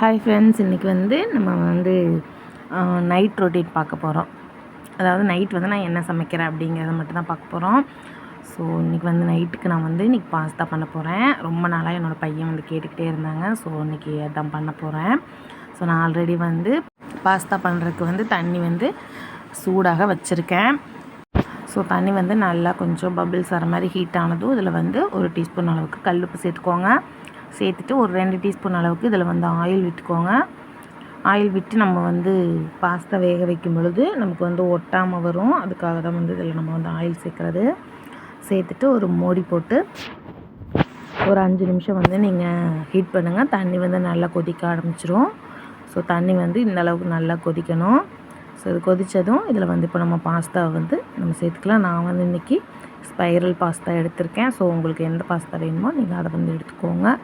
Hi friends, இன்றைக்கி நம்ம night routine பார்க்க போகிறோம். அதாவது நைட் நான் என்ன சமைக்கிறேன் அப்படிங்கிறத மட்டும் தான் பார்க்க போகிறோம். ஸோ இன்றைக்கி நைட்டுக்கு நான் இன்றைக்கி பாஸ்தா பண்ண போகிறேன். ரொம்ப நாளாக என்னோடய பையன் கேட்டுக்கிட்டே இருந்தாங்க. ஸோ இன்றைக்கி அதான் பண்ண போகிறேன். ஸோ நான் ஆல்ரெடி பாஸ்தா பண்ணுறதுக்கு தண்ணி சூடாக வச்சுருக்கேன். ஸோ தண்ணி நல்லா கொஞ்சம் பபிள்ஸ் வர மாதிரி ஹீட் ஆனதும் இதில் ஒரு டீஸ்பூன் அளவுக்கு கல்லுப்பு சேர்த்துக்கோங்க. சேர்த்துட்டு ஒரு 2 டீஸ்பூன் அளவுக்கு இதில் ஆயில் விட்டுக்கோங்க. ஆயில் விட்டு நம்ம பாஸ்தா வேக வைக்கும் பொழுது நமக்கு ஒட்டாமல் வரும். அதுக்காக தான் இதில் நம்ம ஆயில் சேர்க்குறது. சேர்த்துட்டு ஒரு மூடி போட்டு ஒரு 5 நிமிஷம் நீங்கள் ஹீட் பண்ணுங்கள். தண்ணி நல்லா கொதிக்க ஆரம்பிச்சிரும். ஸோ தண்ணி இந்த அளவுக்கு நல்லா கொதிக்கணும். ஸோ இது கொதித்ததும் இதில் இப்போ நம்ம பாஸ்தாவை நம்ம சேர்த்துக்கலாம். நான் இன்றைக்கி ஸ்பைரல் பாஸ்தா எடுத்திருக்கேன். ஸோ உங்களுக்கு எந்த பாஸ்தா வேணுமோ நீங்கள் அதை எடுத்துக்கோங்க.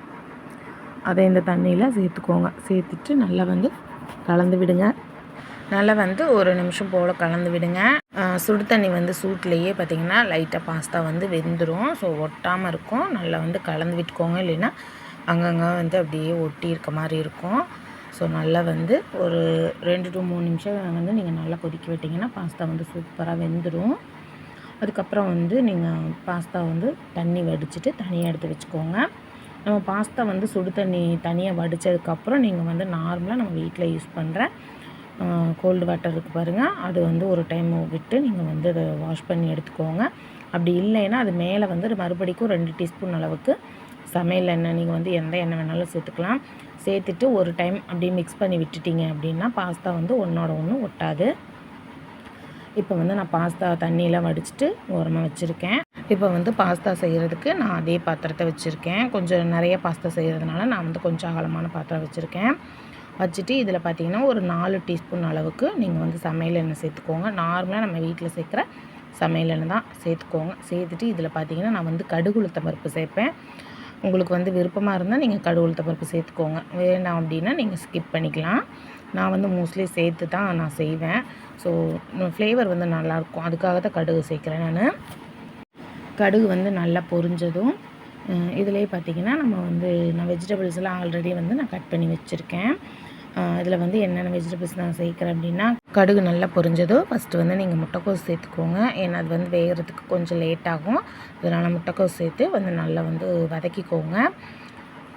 அதை இந்த தண்ணியில் சேர்த்துக்கோங்க. சேர்த்துட்டு நல்லா கலந்து விடுங்க. நல்லா ஒரு நிமிஷம் போல் கலந்து விடுங்க. சுடு தண்ணி சூட்லேயே பார்த்திங்கன்னா லைட்டாக பாஸ்தா வெந்துடும். ஸோ ஒட்டாமல் இருக்கும். நல்லா கலந்து விட்டுக்கோங்க. இல்லைன்னா அங்கங்கே அப்படியே ஒட்டி இருக்க மாதிரி இருக்கும். ஸோ நல்லா ஒரு 2 to 3 நிமிஷம் நீங்கள் நல்லா கொதிக்க விட்டிங்கன்னா பாஸ்தா சூப்பராக வெந்துடும். அதுக்கப்புறம் நீங்கள் பாஸ்தா தண்ணி வடிச்சிட்டு தனியாக எடுத்து வச்சுக்கோங்க. நம்ம பாஸ்தா சுடு தண்ணி தனியாக வடித்ததுக்கப்புறம் நீங்கள் நார்மலாக நம்ம வீட்டில் யூஸ் பண்ணுற கோல்டு வாட்டர் இருக்குது பாருங்கள், அது ஒரு டைம் விட்டு நீங்கள் அதை வாஷ் பண்ணி எடுத்துக்கோங்க. அப்படி இல்லைன்னா அது மேலே மறுபடிக்கும் 2 டீஸ்பூன் அளவுக்கு சமையல் எண்ணெய், நீங்கள் எந்த எண்ணெய் வேணாலும் சேர்த்துக்கலாம். சேர்த்துட்டு ஒரு டைம் அப்படியே மிக்ஸ் பண்ணி விட்டுட்டிங்க அப்படின்னா பாஸ்தா ஒன்றோட ஒன்று ஒட்டாது. இப்போ நான் பாஸ்தா தண்ணியெலாம் வடிச்சிட்டு ஓரமாக வச்சுருக்கேன். இப்போ பாஸ்தா செய்கிறதுக்கு நான் அதே பாத்திரத்தை வச்சுருக்கேன். கொஞ்சம் நிறைய பாஸ்தா செய்கிறதுனால நான் கொஞ்சம் அகலமான பாத்திரம் வச்சுருக்கேன். வச்சுட்டு இதில் பார்த்திங்கன்னா ஒரு 4 டீஸ்பூன் அளவுக்கு நீங்கள் சமையல் எண்ணெய் சேர்த்துக்கோங்க. நார்மலாக நம்ம வீட்டில் சேர்க்குற சமையல் எண்ணெய் தான் சேர்த்துக்கோங்க. சேர்த்துட்டு இதில் பார்த்திங்கன்னா நான் கடுகு உளுத்தம் பருப்பு சேர்ப்பேன். உங்களுக்கு விருப்பமாக இருந்தால் நீங்கள் கடுகு உளுத்தம் பருப்பு சேர்த்துக்கோங்க. வேண்டாம் அப்படின்னா நீங்கள் ஸ்கிப் பண்ணிக்கலாம். நான் மோஸ்ட்லி சேர்த்து தான் நான் செய்வேன். ஸோ ஃப்ளேவர் நல்லாயிருக்கும். அதுக்காக தான் கடுகு சேர்க்குறேன் நான். கடுகு நல்லா பொரிஞ்சதும் இதிலே பார்த்திங்கன்னா நம்ம நான் வெஜிடபிள்ஸ் எல்லாம் ஆல்ரெடி நான் கட் பண்ணி வச்சுருக்கேன். இதில் என்னென்ன வெஜிடபிள்ஸ் நான் சேர்க்குறேன் அப்படின்னா, கடுகு நல்லா பொரிஞ்சதும் ஃபஸ்ட்டு நீங்கள் முட்டைக்கோஸ் சேர்த்துக்கோங்க. ஏன்னா அது வேகிறதுக்கு கொஞ்சம் லேட் ஆகும். அதனால் முட்டைக்கோஸ் சேர்த்து நல்லா வதக்கிக்கோங்க.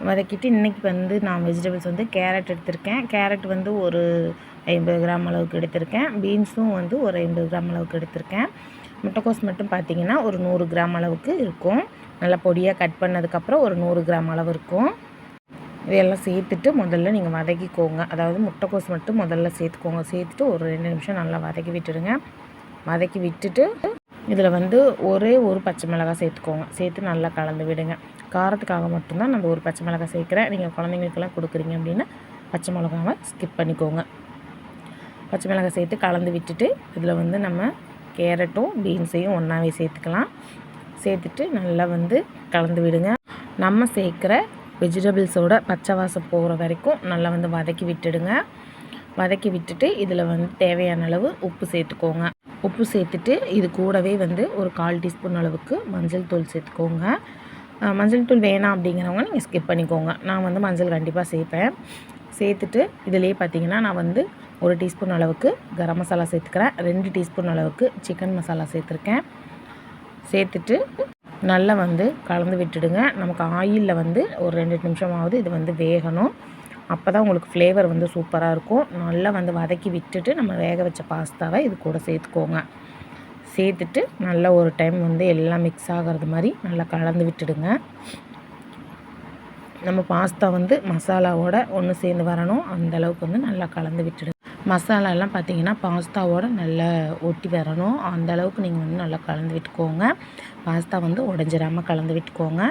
வதக்கிட்டு இன்றைக்கி நான் வெஜிடபிள்ஸ் கேரட் எடுத்திருக்கேன். கேரட் ஒரு 50 கிராம் அளவுக்கு எடுத்திருக்கேன். பீன்ஸும் ஒரு 50 கிராம் அளவுக்கு எடுத்திருக்கேன். முட்டைக்கோஸ் மட்டும் பார்த்திங்கன்னா ஒரு 100 கிராம் அளவுக்கு இருக்கும். நல்லா பொடியாக கட் பண்ணதுக்கப்புறம் ஒரு 100 கிராம் அளவு இருக்கும். இதையெல்லாம் சேர்த்துட்டு முதல்ல நீங்கள் வதக்கிக்கோங்க. அதாவது முட்டைக்கோஸ் மட்டும் முதல்ல சேர்த்துக்கோங்க. சேர்த்துட்டு ஒரு 2 நிமிஷம் நல்லா வதக்கி விட்டுடுங்க. வதக்கி விட்டுட்டு இதில் ஒரே ஒரு பச்சை மிளகாய் சேர்த்துக்கோங்க. சேர்த்து நல்லா கலந்து விடுங்க. காரத்துக்காக மட்டும்தான் நான் ஒரு பச்சை மிளகாய் சேர்க்குறேன். நீங்கள் குழந்தைங்களுக்கெல்லாம் கொடுக்குறீங்க அப்படின்னா பச்சை மிளகாவை ஸ்கிப் பண்ணிக்கோங்க. பச்சை மிளகாய் சேர்த்து கலந்து விட்டுட்டு இதில் நம்ம கேரட்டும் பீன்ஸையும் ஒன்றாவே சேர்த்துக்கலாம். சேர்த்துட்டு நல்லா கலந்து விடுங்க. நம்ம சேர்க்குற வெஜிடபிள்ஸோட பச்சை வாசம் போகிற வரைக்கும் நல்லா வதக்கி விட்டுடுங்க. வதக்கி விட்டுட்டு இதில் தேவையான அளவு உப்பு சேர்த்துக்கோங்க. உப்பு சேர்த்துட்டு இது கூடவே ஒரு 1/4 டீஸ்பூன் அளவுக்கு மஞ்சள் தூள் சேர்த்துக்கோங்க. மஞ்சள் தூள் வேணாம் அப்படிங்கிறவங்க நீங்கள் ஸ்கிப் பண்ணிக்கோங்க. நான் மஞ்சள் கண்டிப்பாக சேர்ப்பேன். சேர்த்துட்டு இதிலே பார்த்திங்கன்னா நான் 1 டீஸ்பூன் அளவுக்கு கரம் மசாலா சேர்த்துக்கிறேன். 2 டீஸ்பூன் அளவுக்கு சிக்கன் மசாலா சேர்த்துருக்கேன். சேர்த்துட்டு நல்லா கலந்து விட்டுடுங்க. நமக்கு ஆயிலில் ஒரு 2 நிமிஷமாவது இது வேகணும். அப்போ தான் உங்களுக்கு ஃப்ளேவர் சூப்பராக இருக்கும். நல்லா வதக்கி விட்டுட்டு நம்ம வேக வச்ச பாஸ்தாவை இது கூட சேர்த்துக்கோங்க. சேர்த்துட்டு நல்லா ஒரு டைம் எல்லாம் மிக்ஸ் ஆகிறது மாதிரி நல்லா கலந்து விட்டுடுங்க. நம்ம பாஸ்தா மசாலாவோட ஒன்று சேர்ந்து வரணும். அந்தளவுக்கு நல்லா கலந்து விட்டுடுங்க. மசாலாலாம் பார்த்திங்கன்னா பாஸ்தாவோட நல்லா ஒட்டி வரணும். அந்தளவுக்கு நீங்கள் நல்லா கலந்து விட்டுக்கோங்க. பாஸ்தா உடஞ்சிராமல் கலந்து விட்டுக்கோங்க.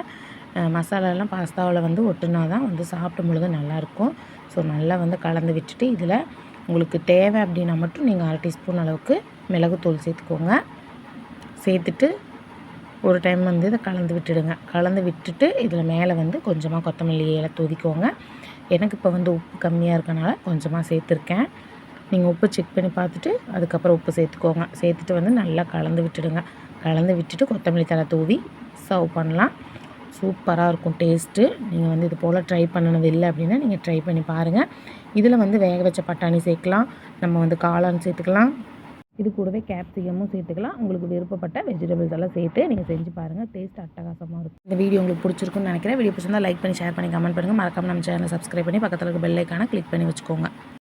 மசாலாலாம் பாஸ்தாவில் ஒட்டுனா தான் சாப்பிடும் பொழுது நல்லாயிருக்கும். ஸோ நல்லா கலந்து விட்டுட்டு இதில் உங்களுக்கு தேவை அப்படின்னா மட்டும் நீங்கள் 1/2 டீஸ்பூன் அளவுக்கு மிளகுத்தூள் சேர்த்துக்கோங்க. சேர்த்துட்டு ஒரு டைம் இதை கலந்து விட்டுடுங்க. கலந்து விட்டுட்டு இதில் மேலே கொஞ்சமாக கொத்தமல்லி இலை தூவிக்கோங்க. எனக்கு இப்போ உப்பு கம்மியாக இருக்கனால கொஞ்சமாக சேர்த்துருக்கேன். நீங்கள் உப்பு செக் பண்ணி பார்த்துட்டு அதுக்கப்புறம் உப்பு சேர்த்துக்கோங்க. சேர்த்துட்டு நல்லா கலந்து விட்டுடுங்க. கலந்து விட்டுட்டு கொத்தமல்லி தழை தூவி சர்வ் பண்ணலாம். சூப்பராக இருக்கும் டேஸ்ட்டு. நீங்கள் வந்து இது போல் ட்ரை பண்ணினது இல்லை அப்படின்னா நீங்கள் ட்ரை பண்ணி பாருங்கள். இதில் வந்து வேக வச்ச பட்டாணி சேர்க்கலாம், நம்ம வந்து காளான் சேர்த்துக்கலாம், இது கூடவே கேப்சிகமும் சேர்த்துக்கலாம். உங்களுக்கு விருப்பப்பட்ட வெஜிடபிள்ஸ் எல்லாம் சேர்த்து நீங்கள் செஞ்சு பாருங்கள். டேஸ்ட் அட்டகாசமாக இருக்கும். இந்த வீடியோ உங்களுக்கு பிடிச்சிருக்குன்னு நினைக்கிறேன். வீடியோ பிடிச்சிருந்தா லைக் பண்ணி ஷேர் பண்ணி கமெண்ட் பண்ணுங்கள். மறக்காம நம்ம சேனலை சப்ஸ்கிரைப் பண்ணி பக்கத்தில் இருக்க பெல் ஐக்கானை கிளிக் பண்ணி வச்சுக்கோங்க.